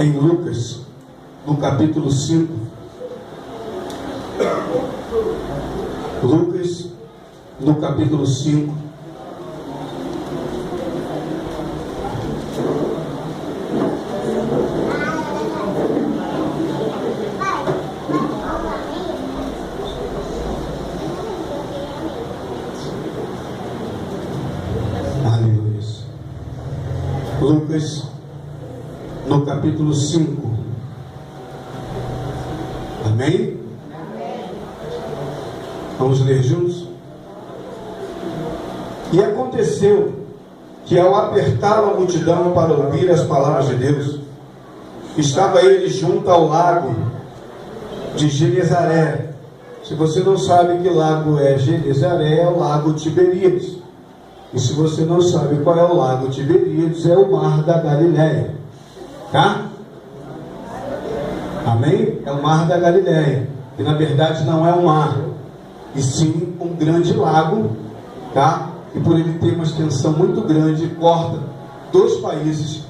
em Lucas, no capítulo 5. Lucas, no capítulo 5. Aleluia. Lucas, no capítulo 5. Amém? Vamos ler juntos? E aconteceu que, ao apertar a multidão para ouvir as palavras de Deus, estava ele junto ao lago de Genezaré. Se você não sabe que lago é Genezaré, é o lago Tiberíades. E se você não sabe qual é o lago Tiberíades, é o mar da Galileia. Tá? Amém? É o mar da Galileia, que na verdade não é um mar, e sim um grande lago, tá? E por ele ter uma extensão muito grande, corta três países,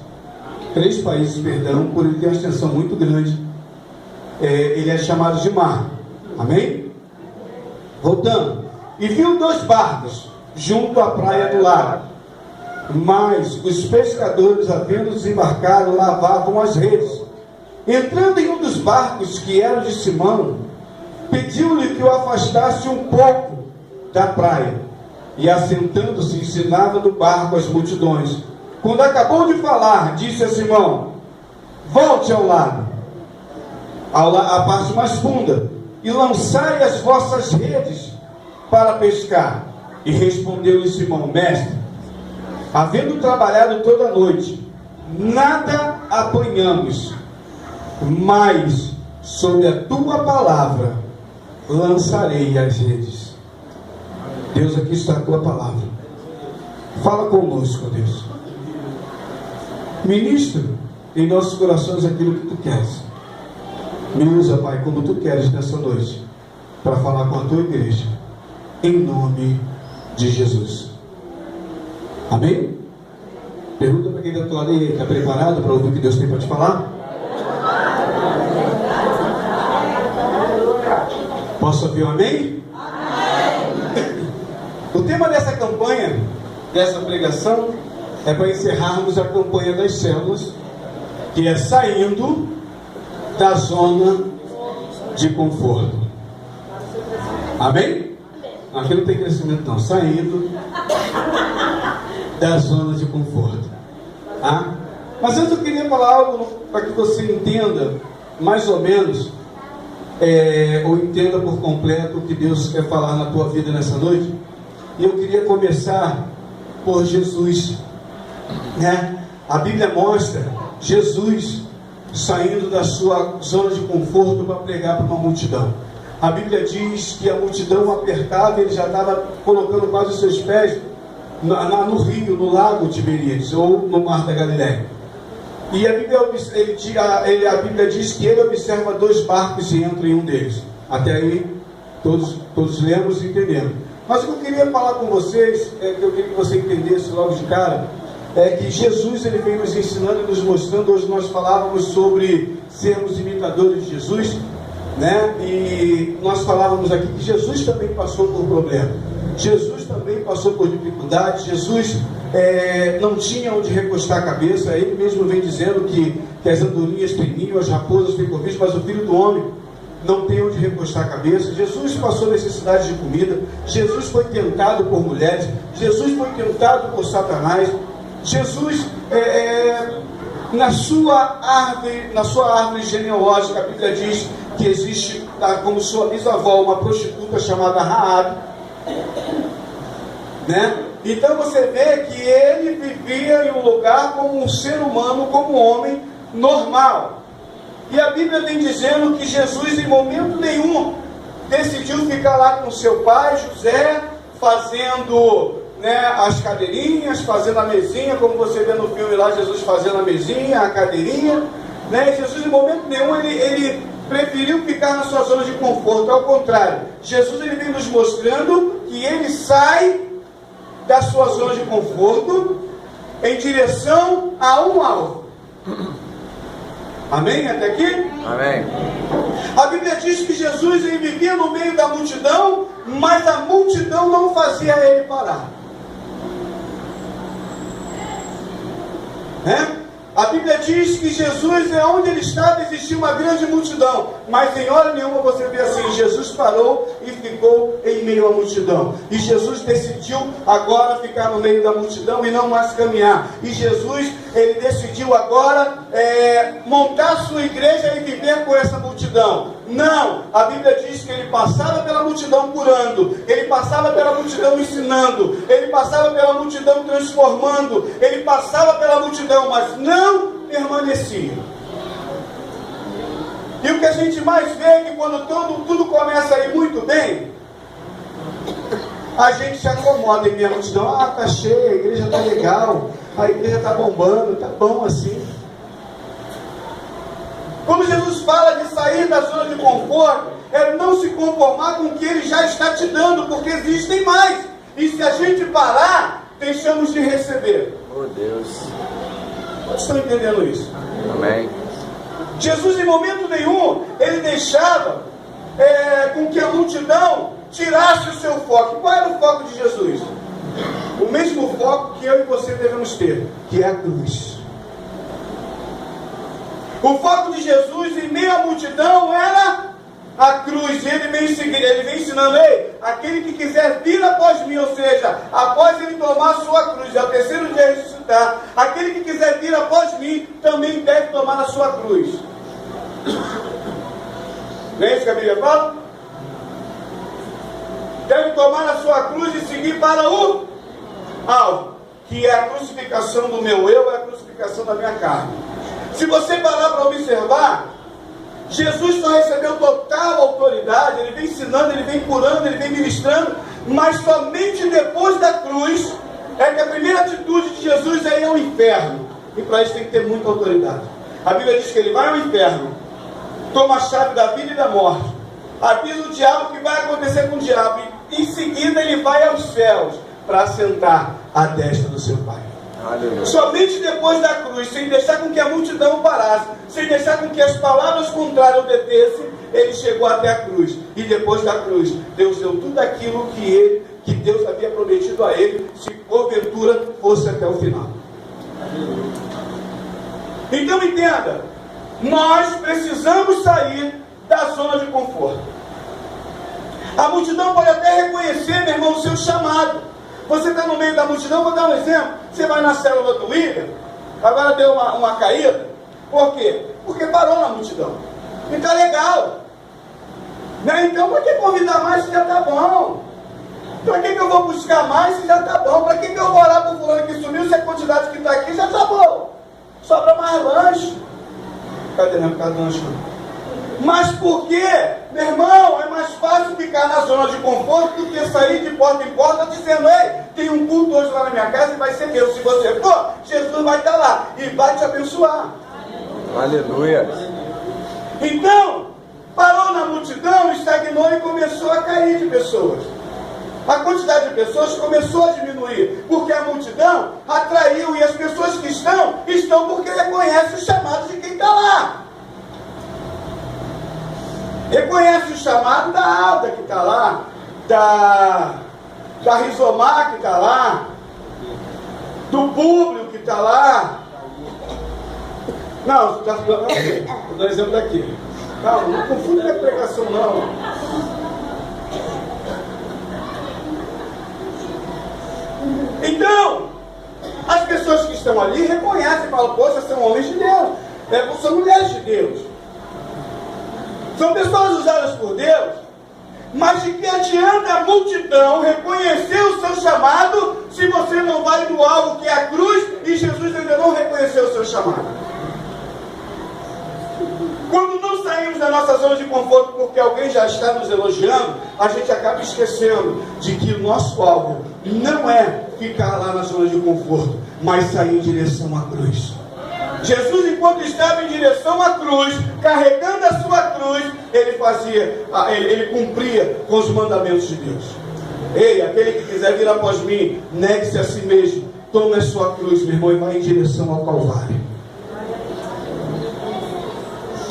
por ele ter uma extensão muito grande, ele é chamado de mar. Amém? Voltando. E viu 2 barcos junto à praia do lago, mas os pescadores, havendo desembarcado, lavavam as redes. Entrando em um dos barcos, que era de Simão, pediu-lhe que o afastasse um pouco da praia, e assentando-se ensinava do barco as multidões. Quando acabou de falar, disse a Simão: volte ao lado, à parte mais funda, e lançai as vossas redes para pescar. E respondeu-lhe Simão: mestre, havendo trabalhado toda a noite, nada apanhamos, mas sob a tua palavra lançarei as redes. Deus, aqui está a tua palavra. Fala conosco, Deus. Ministra em nossos corações aquilo que tu queres. Me usa, Pai, como tu queres nessa noite, para falar com a tua igreja, em nome de Jesus. Amém? Pergunta para quem está do teu lado aí: está preparado para ouvir o que Deus tem para te falar? Posso ouvir um amém? Amém. O tema dessa campanha, dessa pregação, é para encerrarmos a campanha das células, que é saindo da zona de conforto. Amém? Aqui não tem crescimento não. Saindo da zona de conforto. Ah? Mas antes eu queria falar algo para que você entenda mais ou menos, ou entenda por completo o que Deus quer falar na tua vida nessa noite. E eu queria começar por Jesus, né? A Bíblia mostra Jesus saindo da sua zona de conforto para pregar para uma multidão. A Bíblia diz que a multidão apertava, ele já estava colocando quase os seus pés no rio, no lago Tiberíades, ou no mar da Galileia. E a Bíblia diz que ele observa 2 barcos e entra em um deles. Até aí, todos lemos e entendemos. Mas o que eu queria falar com vocês, que eu queria que você entendesse logo de cara, é que Jesus, ele vem nos ensinando e nos mostrando. Hoje nós falávamos sobre sermos imitadores de Jesus, né? E nós falávamos aqui que Jesus também passou por problemas. Jesus também passou por dificuldades. Jesus não tinha onde recostar a cabeça. Ele mesmo vem dizendo que as andorinhas têm ninho, as raposas têm corvis, mas o Filho do Homem não tem onde recostar a cabeça. Jesus passou necessidade de comida. Jesus foi tentado por mulheres. Jesus foi tentado por Satanás. Jesus, na sua árvore genealógica, a Bíblia diz que existe, como sua bisavó, uma prostituta chamada Raabe, né? Então você vê que ele vivia em um lugar como um ser humano, como um homem normal. E a Bíblia vem dizendo que Jesus, em momento nenhum, decidiu ficar lá com seu pai José, fazendo, né, as cadeirinhas, fazendo a mesinha, como você vê no filme lá, Jesus fazendo a mesinha, a cadeirinha, né? Jesus, em momento nenhum, ele preferiu ficar na sua zona de conforto. Ao contrário, Jesus, ele vem nos mostrando que ele sai da sua zona de conforto em direção a um alvo. Amém? Até aqui? Amém. A Bíblia diz que Jesus ele vivia no meio da multidão, mas a multidão não fazia ele parar. A Bíblia diz que Jesus, onde ele estava, existia uma grande multidão, mas em hora nenhuma você vê assim, Jesus parou e ficou em meio à multidão, e Jesus decidiu agora ficar no meio da multidão e não mais caminhar, e Jesus, ele decidiu agora montar sua igreja e viver com essa multidão. Não, a Bíblia diz que ele passava pela multidão curando, ele passava pela multidão ensinando, ele passava pela multidão transformando, ele passava pela multidão, mas não permanecia. E o que a gente mais vê é que quando tudo começa a ir muito bem, a gente se acomoda em meio à multidão. Ah, tá cheia, a igreja tá legal, a igreja tá bombando, tá bom assim. Quando Jesus fala de sair da zona de conforto, é não se conformar com o que Ele já está te dando, porque existem mais. E se a gente parar, deixamos de receber. Oh Deus. Vocês estão entendendo isso? Amém. Jesus, em momento nenhum, Ele deixava com que a multidão tirasse o seu foco. Qual era o foco de Jesus? O mesmo foco que eu e você devemos ter, que é a cruz. O foco de Jesus em meio à multidão era a cruz. E ele vem ensinando, ei, aquele que quiser vir após mim, ou seja, após ele tomar a sua cruz, ao terceiro dia ressuscitar, aquele que quiser vir após mim, também deve tomar a sua cruz. Não é isso que a Bíblia fala? Deve tomar a sua cruz e seguir para o alvo, que é a crucificação do meu eu, é a crucificação da minha carne. Se você parar para observar, Jesus só recebeu total autoridade, Ele vem ensinando, Ele vem curando, Ele vem ministrando, mas somente depois da cruz, é que a primeira atitude de Jesus é ir ao inferno, e para isso tem que ter muita autoridade. A Bíblia diz que Ele vai ao inferno, toma a chave da vida e da morte, avisa o diabo o que vai acontecer com o diabo, e em seguida Ele vai aos céus, para assentar à destra do seu Pai. Aleluia. Somente depois da cruz, sem deixar com que a multidão parasse, sem deixar com que as palavras contrárias o detessem, ele chegou até a cruz. E depois da cruz, Deus deu tudo aquilo que Deus havia prometido a ele, se porventura fosse até o final. Então entenda, nós precisamos sair da zona de conforto. A multidão pode até reconhecer, meu irmão, o seu chamado. Você está no meio da multidão, vou dar um exemplo. Você vai na célula do William, agora deu uma caída. Por quê? Porque parou na multidão. E está legal. Né? Então, para que convidar mais se já está bom? Para que eu vou buscar mais se já está bom? Para que eu vou orar para o fulano que sumiu se a quantidade que está aqui já está bom? Sobra mais lanche. Cadê? Não, cadê lanche não? Mas por quê? Meu irmão, é mais fácil ficar na zona de conforto do que sair de porta em porta dizendo, ei, tem um culto hoje lá na minha casa e vai ser meu. Se você for, Jesus vai estar lá e vai te abençoar. Aleluia. Então, parou na multidão, estagnou e começou a cair de pessoas. A quantidade de pessoas começou a diminuir, porque a multidão atraiu, e as pessoas que estão porque reconhecem o chamado de quem está lá. Reconhece o chamado da Alda que está lá, da Rizomar que está lá, do Públio que está lá. Não, estou dando exemplo daqui. Calma, não confunda com a pregação não. Então, as pessoas que estão ali reconhecem e falam, poxa, são homens de Deus, são mulheres de Deus. São pessoas usadas por Deus, mas de que adianta a multidão reconhecer o seu chamado se você não vai no alvo que é a cruz e Jesus ainda não reconheceu o seu chamado? Quando não saímos da nossa zona de conforto porque alguém já está nos elogiando, a gente acaba esquecendo de que o nosso alvo não é ficar lá na zona de conforto, mas sair em direção à cruz. Jesus, enquanto estava em direção à cruz, carregando a sua cruz, ele cumpria com os mandamentos de Deus. Ei, aquele que quiser vir após mim, negue-se a si mesmo, tome a sua cruz, meu irmão, e vai em direção ao Calvário.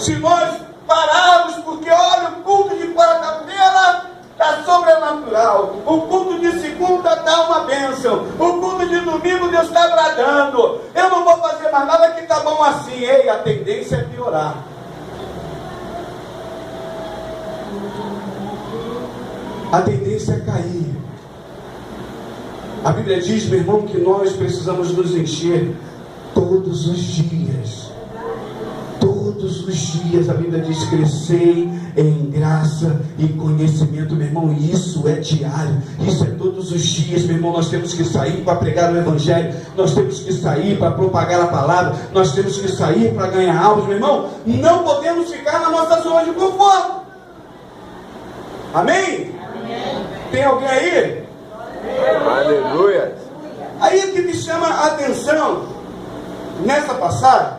Se nós pararmos, porque olha, o culto de quarta-feira está sobrenatural, o culto de segunda está uma bênção, o culto de domingo Deus está bradando, eu não vou fazer mais nada que está bom assim. Ei, a tendência é piorar. A tendência é cair. A Bíblia diz, meu irmão, que nós precisamos nos encher todos os dias. Todos os dias a Bíblia diz: crescei em graça e conhecimento, meu irmão. Isso é diário, isso é todos os dias, meu irmão. Nós temos que sair para pregar o Evangelho, nós temos que sair para propagar a palavra, nós temos que sair para ganhar almas, meu irmão. Não podemos ficar na nossa zona de conforto. Amém? Amém. Tem alguém aí? Aleluia. Aí o que me chama a atenção nessa passagem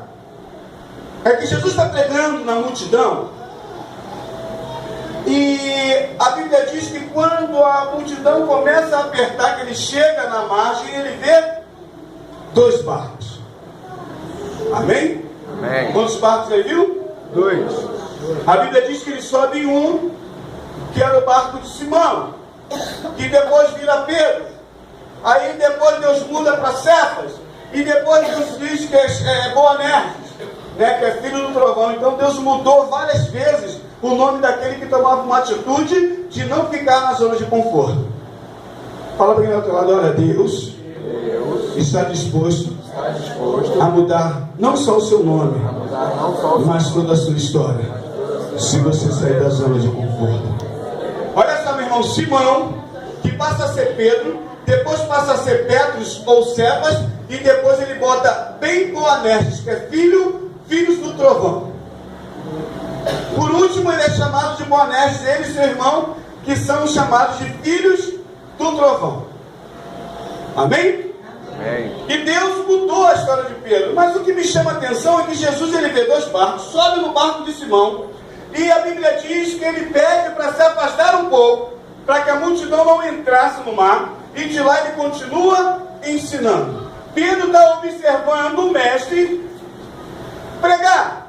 é que Jesus está pregando na multidão, e a Bíblia diz que quando a multidão começa a apertar, que ele chega na margem, ele vê 2 barcos. Amém? Amém. Quantos barcos ele viu? 2. A Bíblia diz que ele sobe em um, que era o barco de Simão, que depois vira Pedro. Aí depois Deus muda para Cefas, e depois Deus diz que é Boanerges, né, que é filho do trovão. Então Deus mudou várias vezes o nome daquele que tomava uma atitude de não ficar na zona de conforto. Fala para quem ao teu lado: olha, Deus está disposto a mudar não só o seu nome, mas toda a sua história, se você sair da zona de conforto. Olha só, meu irmão, Simão, que passa a ser Pedro, depois passa a ser Petros ou Cefas, e depois ele bota bem Boanerges, que é filhos do trovão. Por último, ele é chamado de Boanerges, ele e seu irmão, que são chamados de filhos do trovão. Amém? Amém. E Deus mudou a história de Pedro. Mas o que me chama a atenção é que Jesus, ele vê 2 barcos, sobe no barco de Simão, e a Bíblia diz que ele pede para se afastar um pouco, para que a multidão não entrasse no mar, e de lá ele continua ensinando. Pedro está observando o mestre pregar.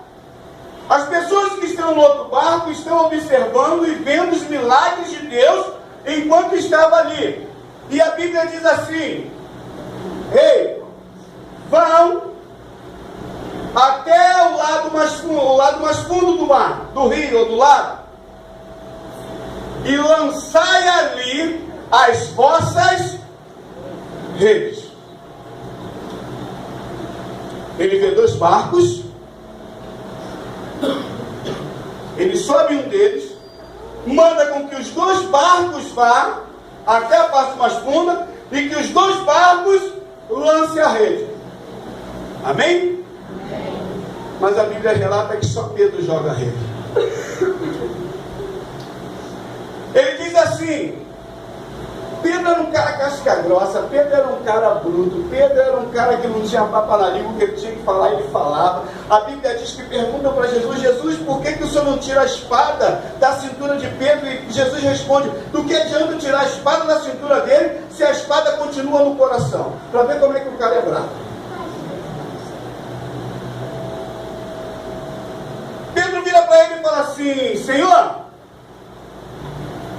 As pessoas que estão no outro barco estão observando e vendo os milagres de Deus enquanto estava ali. E a Bíblia diz assim: ei, vão até o lado mais fundo do mar, do rio ou do lago, e lançai ali as vossas redes. Ele vê 2 barcos, ele sobe um deles, manda com que os 2 barcos vá até a parte mais funda, e que os 2 barcos lancem a rede. Amém? Mas a Bíblia relata que só Pedro joga a rede. Ele diz assim: Pedro era um cara casca grossa, Pedro era um cara bruto, Pedro era um cara que não tinha papo na língua, que ele tinha que falar, ele falava. A Bíblia diz que perguntam para Jesus: Jesus, por que o Senhor não tira a espada da cintura de Pedro? E Jesus responde: do que adianta tirar a espada da cintura dele, se a espada continua no coração? Para ver como é que o cara é bravo. Pedro vira para ele e fala assim: Senhor,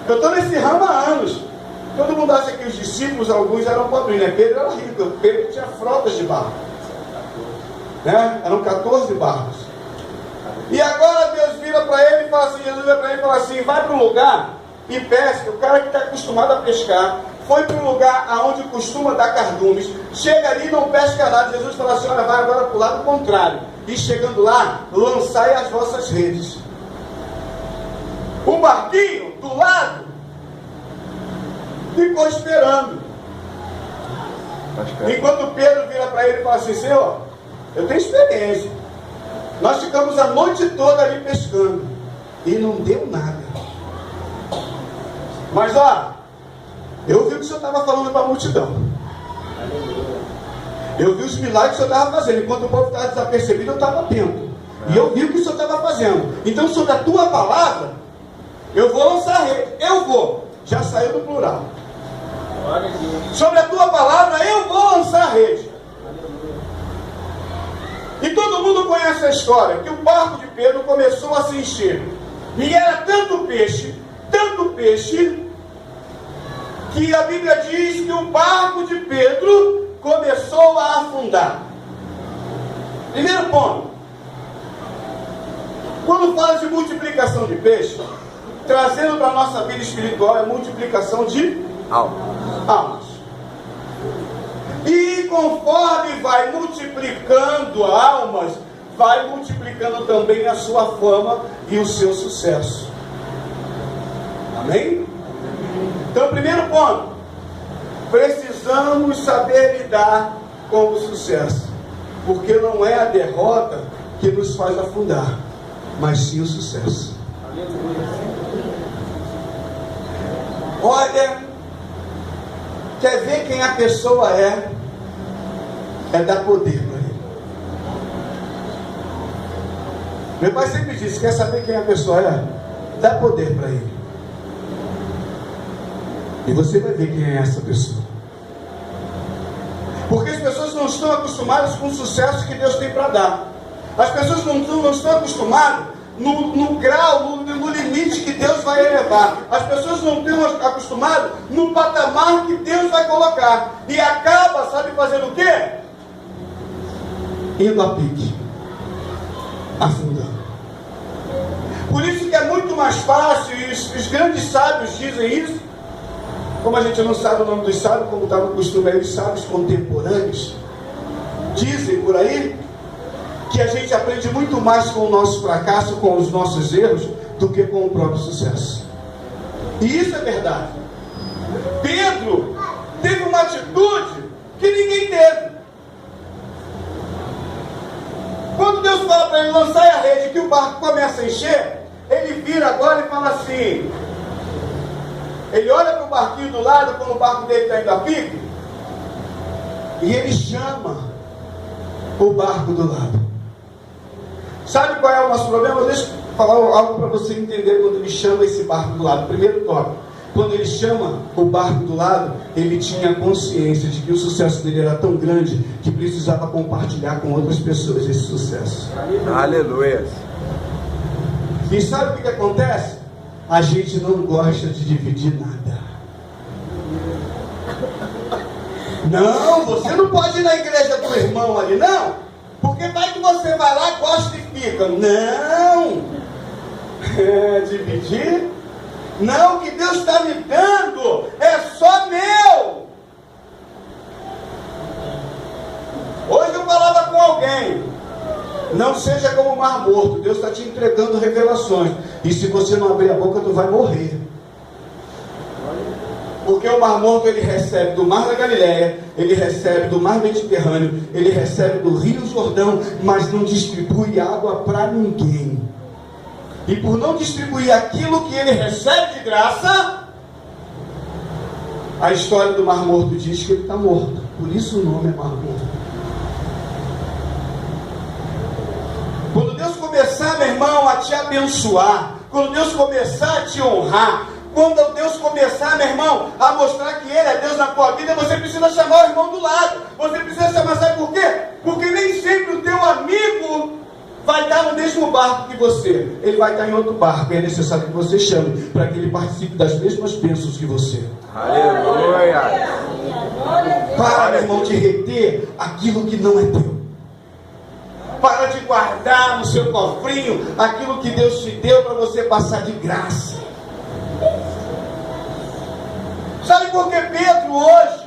eu estou nesse ramo há anos. Todo mundo acha que os discípulos, alguns eram pobres, né? Pedro era rico, Pedro tinha frotas de barcos, né? Eram 14 barcos. E agora Deus vira para ele e fala assim, Jesus vira para ele e fala assim: vai para um lugar e pesca. O cara que está acostumado a pescar foi para um lugar aonde costuma dar cardumes, chega ali e não pesca nada. Jesus fala assim: olha, vai agora para o lado contrário, e chegando lá, lançai as vossas redes. O barquinho do lado ficou esperando. Enquanto Pedro vira para ele e fala assim: Senhor, eu tenho experiência, nós ficamos a noite toda ali pescando e não deu nada, mas ó, eu vi o que o Senhor estava falando para a multidão, eu vi os milagres que o Senhor estava fazendo. Enquanto o povo estava desapercebido, eu estava atento, e eu vi o que o Senhor estava fazendo. Então, sobre a tua palavra, eu vou lançar a rede. Eu vou, já saiu do plural. Sobre a tua palavra, eu vou lançar a rede. E todo mundo conhece a história, que o barco de Pedro começou a se encher. E era tanto peixe, que a Bíblia diz que o barco de Pedro começou a afundar. Primeiro ponto. Quando fala de multiplicação de peixe, trazendo para a nossa vida espiritual é multiplicação de almas. E conforme vai multiplicando almas, vai multiplicando também a sua fama e o seu sucesso. Amém? Então, primeiro ponto, precisamos saber lidar com o sucesso, porque não é a derrota que nos faz afundar, mas sim o sucesso. Olha, quer ver quem a pessoa é dar poder para ele. Meu pai sempre disse, quer saber quem a pessoa é? Dá poder para ele. E você vai ver quem é essa pessoa. Porque as pessoas não estão acostumadas com o sucesso que Deus tem para dar. As pessoas não estão acostumadas no grau, no limite que Deus vai elevar. As pessoas não estão acostumadas no patamar que Deus vai colocar. E acaba, sabe, fazendo o quê? Indo a pique, afundando. Por isso que é muito mais fácil, e os grandes sábios dizem isso. Como a gente não sabe o nome dos sábios, como está no costume aí, os sábios contemporâneos dizem por aí que a gente aprende muito mais com o nosso fracasso, com os nossos erros, do que com o próprio sucesso. E isso é verdade. Pedro teve uma atitude que ninguém teve. Quando Deus fala para ele lançar a rede, que o barco começa a encher, ele vira agora e fala assim, ele olha para o barquinho do lado, quando o barco dele está indo a pique, e ele chama o barco do lado. Sabe qual é o nosso problema? Deixa eu falar algo para você entender quando ele chama esse barco do lado. Primeiro tópico, quando ele chama o barco do lado, ele tinha consciência de que o sucesso dele era tão grande que precisava compartilhar com outras pessoas esse sucesso. Aleluia. E sabe o que acontece? A gente não gosta de dividir nada. Não, você não pode ir na igreja do irmão ali, não. Porque vai que você vai lá, gosta e fica. Não. Dividir? Não, o que Deus está me dando é só meu. Hoje eu falava com alguém. Não seja como o mar morto. Deus está te entregando revelações. E se você não abrir a boca, tu vai morrer. Porque o mar morto ele recebe do mar da Galileia, ele recebe do mar Mediterrâneo, ele recebe do Rio Jordão, mas não distribui água para ninguém. E por não distribuir aquilo que ele recebe de graça, a história do mar morto diz que ele está morto. Por isso o nome é mar morto. Quando Deus começar, meu irmão, a te abençoar, quando Deus começar a te honrar, quando Deus começar, meu irmão, a mostrar que Ele é Deus na tua vida, você precisa chamar o irmão do lado. Você precisa chamar, sabe por quê? Porque nem sempre o teu amigo vai estar no mesmo barco que você. Ele vai estar em outro barco. E é necessário que você chame para que ele participe das mesmas bênçãos que você. Aleluia. Para, meu irmão, de reter aquilo que não é teu. Para de guardar no seu cofrinho aquilo que Deus te deu para você passar de graça. Sabe por que Pedro hoje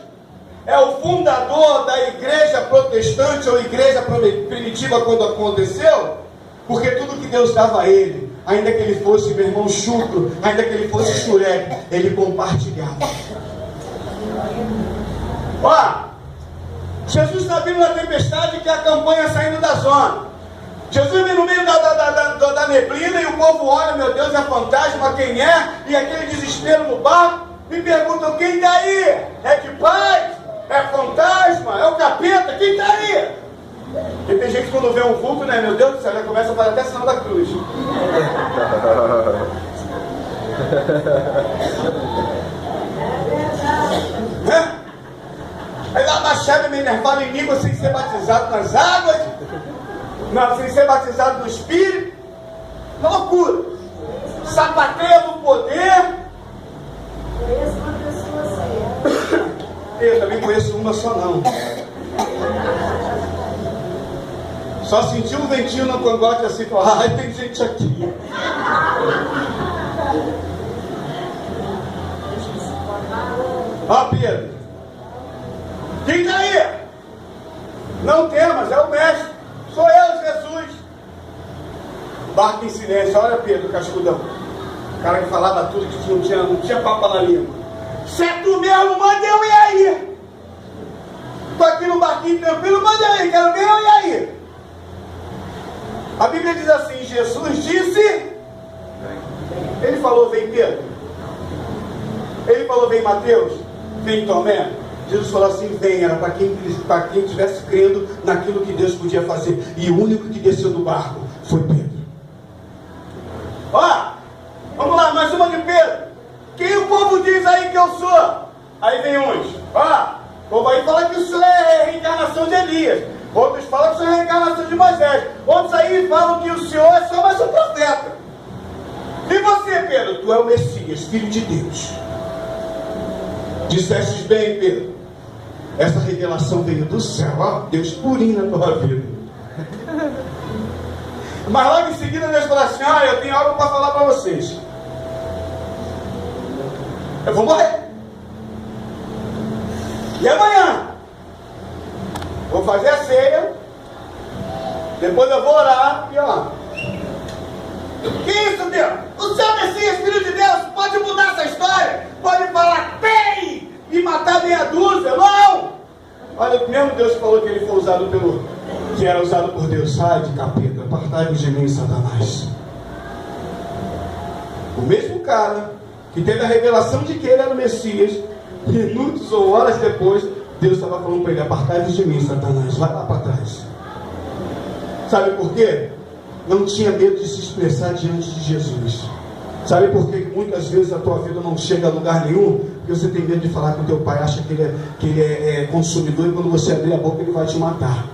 é o fundador da igreja protestante ou igreja primitiva quando aconteceu? Porque tudo que Deus dava a ele, ainda que ele fosse, meu irmão, chucro, ainda que ele fosse xureque, ele compartilhava. Ó, Jesus está vindo na tempestade, que é a campanha saindo da zona. Jesus vem no meio da neblina e o povo olha, meu Deus, é fantasma, quem é? E aquele desespero no barco. Me perguntam, quem está aí? É de paz? É fantasma? É o capeta? Quem está aí? E tem gente que quando vê um vulto, né? Meu Deus do céu, já começa a fazer até sinal da cruz. Aí lá baixava me enervava em língua sem ser batizado nas águas. sem ser batizado no Espírito, loucura. Sapateia do poder. Conheço uma pessoa assim. Eu também conheço uma só não. Só sentiu um ventinho no cangote assim e falou, ai, tem gente aqui. Ó, Pedro. Quem está aí? Não temas, é o mestre. Sou eu, Jesus. Barco em silêncio. Olha, Pedro, cascudão. O cara que falava tudo, que não tinha papo na língua. Se é tu mesmo, manda eu ir aí. Tô aqui no barquinho tranquilo, manda eu ir. Quero ver eu ir aí. A Bíblia diz assim, Jesus disse... Ele falou, vem Pedro. Ele falou, vem Mateus. Vem Tomé. Jesus falou assim, vem, era para quem estivesse crendo naquilo que Deus podia fazer. E o único que desceu do barco foi Pedro. Ó, vamos lá, mais uma de Pedro. Quem o povo diz aí que eu sou? Aí vem uns. Ó, o povo aí fala que o senhor é a reencarnação de Elias. Outros falam que o senhor é a reencarnação de Moisés. Outros aí falam que o senhor é só mais um profeta. E você, Pedro? Tu é o Messias, filho de Deus. Dissestes bem, Pedro. Essa revelação veio do céu, ó, Deus purinho na tua vida. Mas logo em seguida Deus falou assim, olha, eu tenho algo para falar para vocês. Eu vou morrer. E amanhã? Vou fazer a ceia. Depois eu vou orar e ó. Que isso, Deus? O seu Messias, filho de Deus, pode mudar essa história? Pode falar, tem! E matar meia dúzia? Não! Olha, o mesmo Deus que falou que ele foi usado que era usado por Deus. Sai de capeta, apartai-vos de mim, Satanás. O mesmo cara que teve a revelação de que ele era o Messias, minutos ou horas depois, Deus estava falando para ele, apartai-vos de mim, Satanás, vai lá para trás. Sabe por quê? Não tinha medo de se expressar diante de Jesus. Sabe por que muitas vezes a tua vida não chega a lugar nenhum? Porque você tem medo de falar com teu pai, acha que ele é consumidor, e quando você abrir a boca ele vai te matar.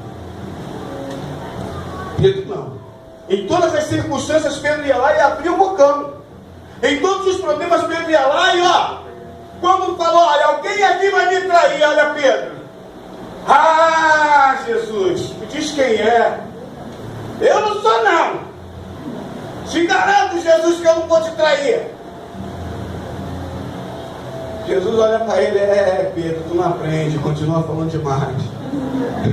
Pedro não. Em todas as circunstâncias Pedro ia lá e abria o bocão. Em todos os problemas Pedro ia lá e ó, quando falou, olha, alguém aqui vai me trair, olha Pedro. Ah, Jesus, me diz quem é. Eu não sou não. Te garanto, Jesus, que eu não vou te trair. Jesus olha para ele, Pedro, tu não aprende, continua falando demais.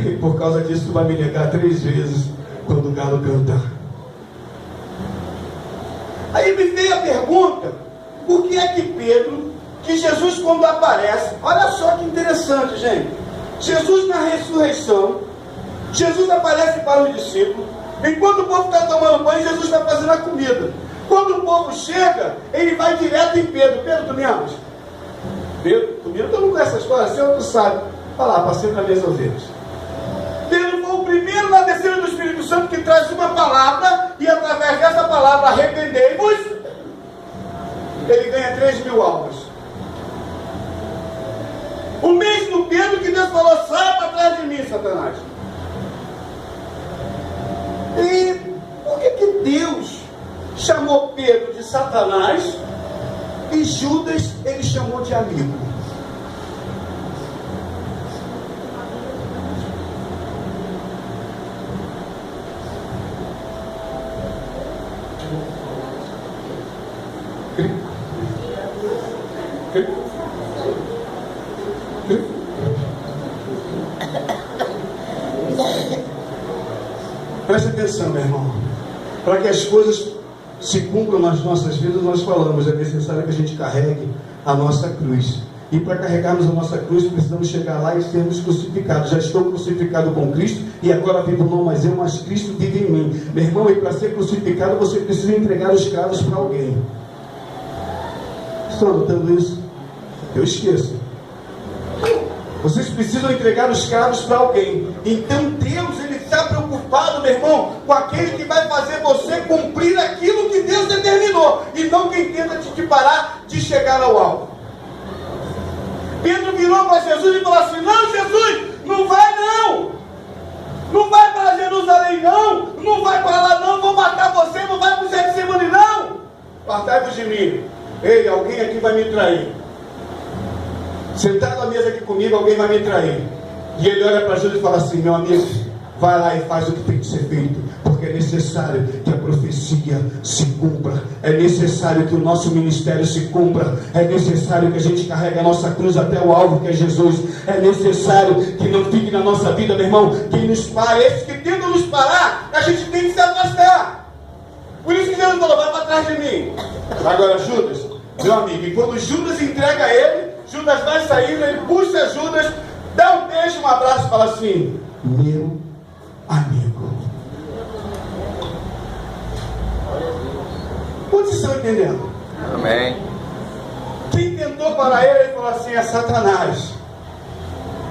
E por causa disso tu vai me negar 3 vezes quando o galo cantar. Aí me veio a pergunta, por que é que Pedro, que Jesus quando aparece, olha só que interessante, gente. Jesus na ressurreição, Jesus aparece para os discípulos. Enquanto o povo está tomando banho, Jesus está fazendo a comida. Quando o povo chega, ele vai direto em Pedro. Pedro, tu me amas? Pedro, tu me amas? Tu não conhece essa história? Você tu sabe. Vai lá, passei para minhas ovelhas. Pedro foi o primeiro na descida do Espírito Santo que traz uma palavra, e através dessa palavra, arrependei-vos, ele ganha 3.000 almas. O mesmo Pedro que Deus falou, sai para trás de mim, Satanás. E por que Deus chamou Pedro de Satanás e Judas ele chamou de amigo? Presta atenção, meu irmão. Para que as coisas se cumpram nas nossas vidas, nós falamos, é necessário que a gente carregue a nossa cruz. E para carregarmos a nossa cruz, precisamos chegar lá e sermos crucificados. Já estou crucificado com Cristo, e agora vivo não mais eu, mas Cristo vive em mim. Meu irmão, e para ser crucificado, você precisa entregar os cravos para alguém. Estão anotando isso? Eu esqueço. Vocês precisam entregar os cravos para alguém. Então Deus, ele está preocupado, meu irmão, com aquele que vai fazer você cumprir aquilo que Deus determinou, e não quem tenta te parar de chegar ao alvo. Pedro virou para Jesus e falou assim, não, Jesus, não vai não. Não vai para Jerusalém não Não vai para lá não, vou matar você, não vai para o Getsemane não. Apartai-vos de mim. Ei, alguém aqui vai me trair. Sentado à mesa aqui comigo, alguém vai me trair. E ele olha para Judas e fala assim: meu amigo, vai lá e faz o que tem que ser feito, porque é necessário que a profecia se cumpra, é necessário que o nosso ministério se cumpra, é necessário que a gente carregue a nossa cruz até o alvo, que é Jesus. É necessário que não fique na nossa vida, meu irmão, quem nos para. Esses que tentam nos parar, a gente tem que se afastar. Por isso que Jesus falou: vai para trás de mim. Agora Judas, meu amigo, e quando Judas entrega ele, Judas vai saindo, ele puxa Judas, dá um beijo, um abraço e fala assim: meu amigo. Quantos estão entendendo? Amém. Quem tentou parar ele, ele falou assim: é Satanás.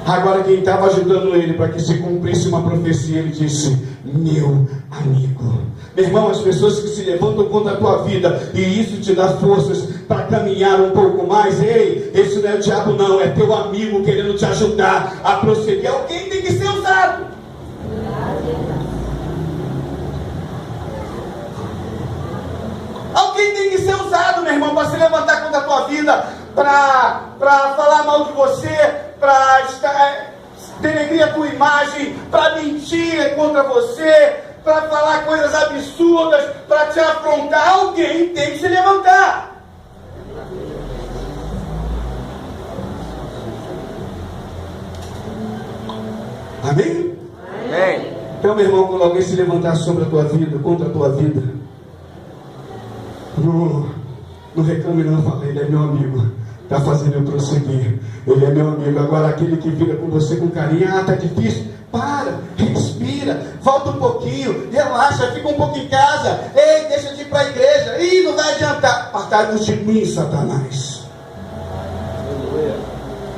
Agora quem estava ajudando ele para que se cumprisse uma profecia, ele disse: meu amigo. Meu irmão, as pessoas que se levantam contra a tua vida e isso te dá forças para caminhar um pouco mais, ei, esse não é o diabo não, é teu amigo querendo te ajudar a prosseguir. Alguém tem que ser usado. Alguém tem que ser usado, meu irmão, para se levantar contra a tua vida, para falar mal de você, para denegrir a tua imagem, para mentir contra você, para falar coisas absurdas, para te afrontar. Alguém tem que se levantar. Amém? Amém. Então, meu irmão, quando alguém se levantar sobre a tua vida, contra a tua vida, não reclame não, fala: ele é meu amigo, está fazendo eu prosseguir, ele é meu amigo. Agora aquele que vira com você com carinho: ah, está difícil, para, respira, volta um pouquinho, relaxa, fica um pouco em casa, ei, deixa de ir para a igreja, ih, não vai adiantar. Apartai-vos de mim, Satanás.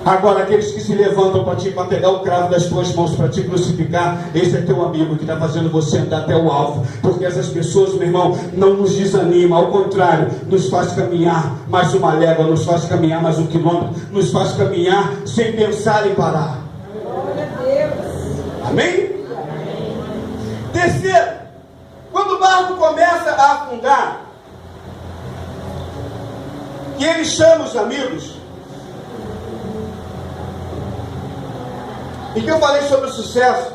Agora aqueles que se levantam para pegar o cravo das tuas mãos, para te crucificar, esse é teu amigo que está fazendo você andar até o alvo. Porque essas pessoas, meu irmão, não nos desanimam, ao contrário, nos faz caminhar mais uma légua, nos faz caminhar mais um quilômetro, nos faz caminhar sem pensar em parar. Amém? Terceiro, quando o barco começa a afundar e ele chama os amigos, e que eu falei sobre o sucesso,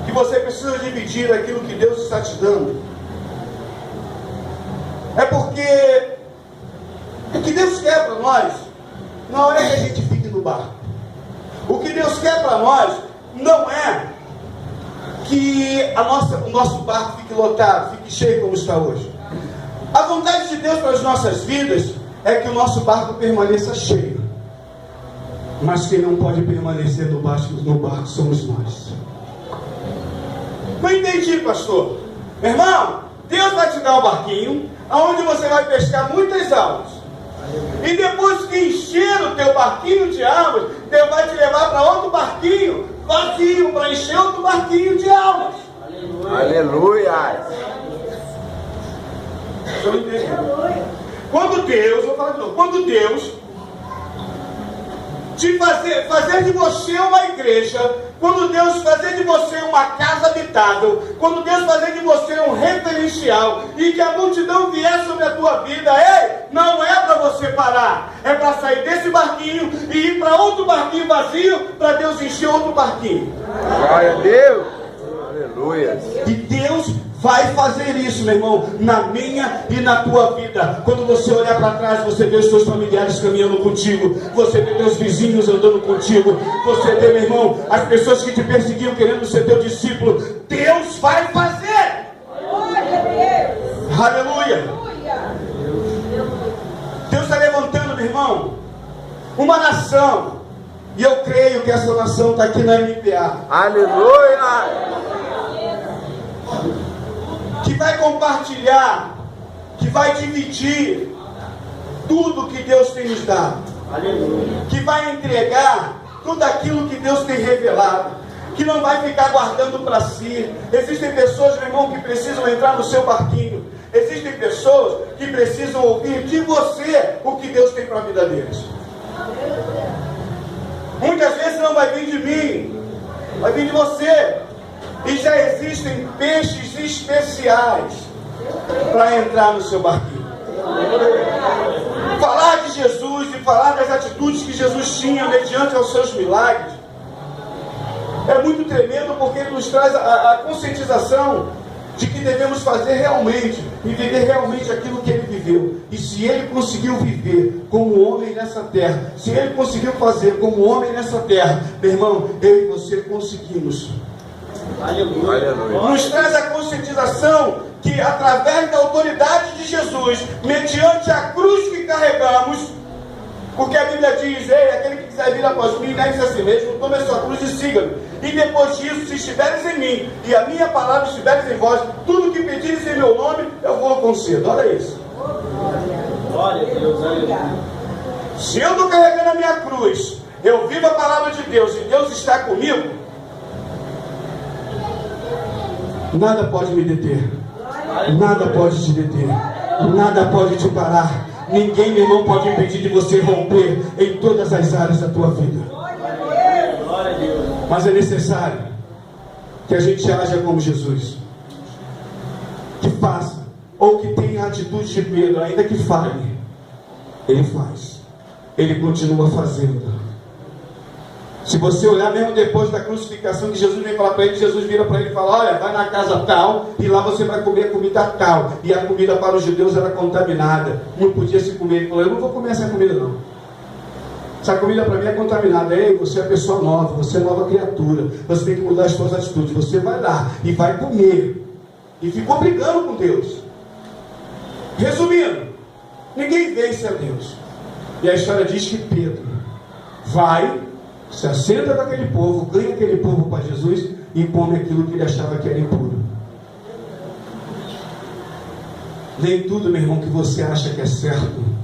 que você precisa dividir aquilo que Deus está te dando, é porque o que Deus quer para nós não é que a gente fique no barco. O que Deus quer para nós não é que o nosso barco fique lotado, fique cheio como está hoje. A vontade de Deus para as nossas vidas é que o nosso barco permaneça cheio. Mas quem não pode permanecer no barco somos nós. Não entendi, pastor. Meu irmão, Deus vai te dar um barquinho, onde você vai pescar muitas almas. E depois que encher o teu barquinho de almas, Deus vai te levar para outro barquinho vazio, para encher outro barquinho de almas. Aleluia. Quando Deus, vou falar de novo, quando Deus te fazer de você uma igreja, quando Deus fazer de você uma casa habitável, quando Deus fazer de você um referencial, e que a multidão vier sobre a tua vida, ei, não é para você parar, é para sair desse barquinho e ir para outro barquinho vazio, para Deus encher outro barquinho. Glória a Deus. Aleluia. E Deus vai fazer isso, meu irmão, na minha e na tua vida. Quando você olhar para trás, você vê os seus familiares caminhando contigo, você vê teus vizinhos andando contigo, você vê, meu irmão, as pessoas que te perseguiam querendo ser teu discípulo. Deus vai fazer. Aleluia. Deus está levantando, meu irmão, uma nação, e eu creio que essa nação está aqui na MPA. Aleluia. Que vai compartilhar, que vai dividir tudo que Deus tem nos dado. Aleluia. Que vai entregar tudo aquilo que Deus tem revelado, que não vai ficar guardando para si. Existem pessoas, meu irmão, que precisam entrar no seu barquinho. Existem pessoas que precisam ouvir de você o que Deus tem para a vida deles. Muitas vezes não vai vir de mim, vai vir de você. E já existem peixes especiais para entrar no seu barquinho. Falar de Jesus e falar das atitudes que Jesus tinha mediante aos seus milagres é muito tremendo, porque ele nos traz a conscientização de que devemos fazer realmente e viver realmente aquilo que ele viveu. E se ele conseguiu viver como homem nessa terra, se ele conseguiu fazer como homem nessa terra, meu irmão, eu e você conseguimos. Aleluia. Nos traz a conscientização que através da autoridade de Jesus, mediante a cruz que carregamos, porque a Bíblia diz: ei, aquele que quiser vir após mim, negue-se a si mesmo, tome a sua cruz e siga-me. E depois disso, se estiveres em mim e a minha palavra estiveres em vós, tudo que pedires em meu nome, eu vou conceder. Olha isso. Glória a Deus, aleluia. Se eu estou carregando a minha cruz, eu vivo a palavra de Deus e Deus está comigo, nada pode me deter. Nada pode te deter. Nada pode te parar. Ninguém, meu irmão, pode impedir de você romper em todas as áreas da tua vida. Glória a Deus. Mas é necessário que a gente haja como Jesus. Que faça, ou que tenha a atitude de Pedro, ainda que falhe. Ele faz. Ele continua fazendo. Se você olhar mesmo depois da crucificação, que Jesus vem falar para ele, Jesus vira para ele e fala: olha, vai na casa tal e lá você vai comer a comida tal. E a comida para os judeus era contaminada, não podia se comer. Ele falou: eu não vou comer essa comida não. Essa comida para mim é contaminada. Ei, você é pessoa nova, você é nova criatura, você tem que mudar as suas atitudes. Você vai lá e vai comer. E ficou brigando com Deus. Resumindo, ninguém vence a Deus. E a história diz que Pedro vai, se assenta com aquele povo, ganha aquele povo para Jesus e come aquilo que ele achava que era impuro. Nem tudo, meu irmão, que você acha que é certo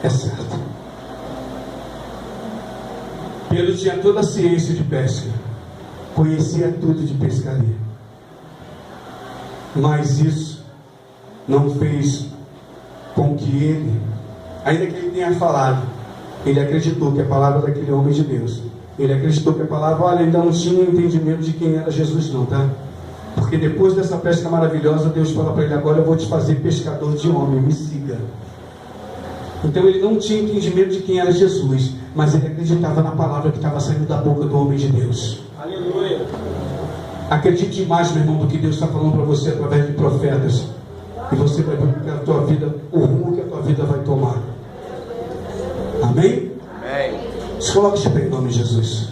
é certo. Pedro tinha toda a ciência de pesca, conhecia tudo de pescaria, mas isso não fez com que ele, ainda que ele tenha falado, ele acreditou que a palavra daquele homem de Deus, ele acreditou que a palavra, olha, ainda não tinha entendimento de quem era Jesus não, tá? Porque depois dessa pesca maravilhosa, Deus fala para ele: agora eu vou te fazer pescador de homem, me siga. Então ele não tinha entendimento de quem era Jesus, mas ele acreditava na palavra que estava saindo da boca do homem de Deus. Aleluia. Acredite mais, meu irmão, do que Deus está falando para você através de profetas, e você vai ver a tua vida, o rumo que a tua vida vai tomar. Amém? Amém. Se coloque de pé em nome de Jesus.